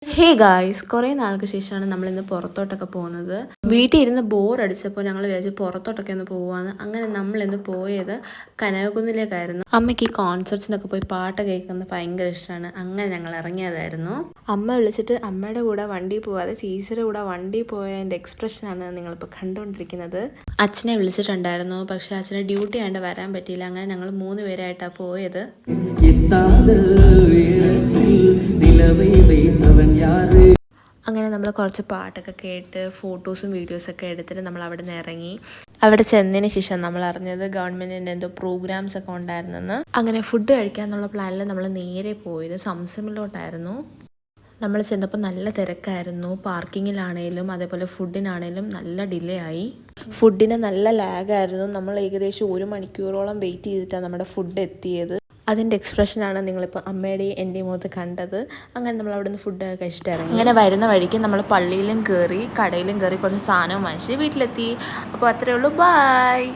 Hey guys, കുറേ നാൾക്ക് ശേഷമാണ് നമ്മളിന്ന് പുറത്തോട്ടൊക്കെ പോകുന്നത്. വീട്ടിൽ ഇരുന്ന് ബോറടിച്ചപ്പോൾ ഞങ്ങൾ വിചാരിച്ചു പുറത്തോട്ടൊക്കെ ഒന്ന് പോവാന്ന്. അങ്ങനെ നമ്മളിന്ന് പോയത് കനകക്കുന്നിലേക്കായിരുന്നു. അമ്മയ്ക്ക് ഈ കോൺസേർട്സിനൊക്കെ പോയി പാട്ട് കേൾക്കുന്നത് ഭയങ്കര ഇഷ്ടമാണ്. അങ്ങനെ ഞങ്ങൾ ഇറങ്ങിയതായിരുന്നു. അമ്മ വിളിച്ചിട്ട് അമ്മയുടെ കൂടെ വണ്ടി പോവാതെ ചേച്ചിയുടെ കൂടെ വണ്ടി പോയതിൻ്റെ എക്സ്പ്രഷനാണ് നിങ്ങളിപ്പോൾ കണ്ടുകൊണ്ടിരിക്കുന്നത്. അച്ഛനെ വിളിച്ചിട്ടുണ്ടായിരുന്നു, പക്ഷേ അച്ഛനെ ഡ്യൂട്ടി ആയതുകൊണ്ട് വരാൻ പറ്റിയില്ല. അങ്ങനെ ഞങ്ങൾ 3 പേരായിട്ടാണ് പോയത്. അങ്ങനെ നമ്മൾ കുറച്ച് പാട്ടൊക്കെ കേട്ട് ഫോട്ടോസും വീഡിയോസൊക്കെ എടുത്തിട്ട് നമ്മൾ അവിടെ നിന്ന് ഇറങ്ങി. അവിടെ ചെന്നതിന് ശേഷം നമ്മൾ അറിഞ്ഞത് ഗവൺമെൻറ്റിൻ്റെ എന്തോ പ്രോഗ്രാംസ് ഒക്കെ ഉണ്ടായിരുന്നെന്ന്. അങ്ങനെ ഫുഡ് കഴിക്കാന്നുള്ള പ്ലാനിൽ നമ്മൾ നേരെ പോയത് സംസമിലോട്ടായിരുന്നു. നമ്മൾ ചെന്നപ്പോൾ നല്ല തിരക്കായിരുന്നു. പാർക്കിങ്ങിലാണേലും അതേപോലെ ഫുഡിനാണേലും നല്ല ഡിലേ ആയി. ഫുഡിന് നല്ല ലാഗായിരുന്നു. നമ്മൾ ഏകദേശം 1 മണിക്കൂറോളം വെയിറ്റ് ചെയ്തിട്ടാണ് നമ്മുടെ ഫുഡ് എത്തിയത്. അതിൻ്റെ എക്സ്പ്രഷനാണ് നിങ്ങളിപ്പോൾ അമ്മയുടെയും എൻ്റെയും മുഖത്ത് കണ്ടത്. അങ്ങനെ നമ്മൾ അവിടെ നിന്ന് ഫുഡ് കഴിച്ചിട്ട് ഇറങ്ങി. അങ്ങനെ വരുന്ന വഴിക്ക് നമ്മൾ പള്ളിയിലും കയറി കടയിലും കയറി കുറച്ച് സാധനം വാങ്ങിച്ച് വീട്ടിലെത്തി. അപ്പോൾ അത്രയേ ഉള്ളൂ. ബായ്.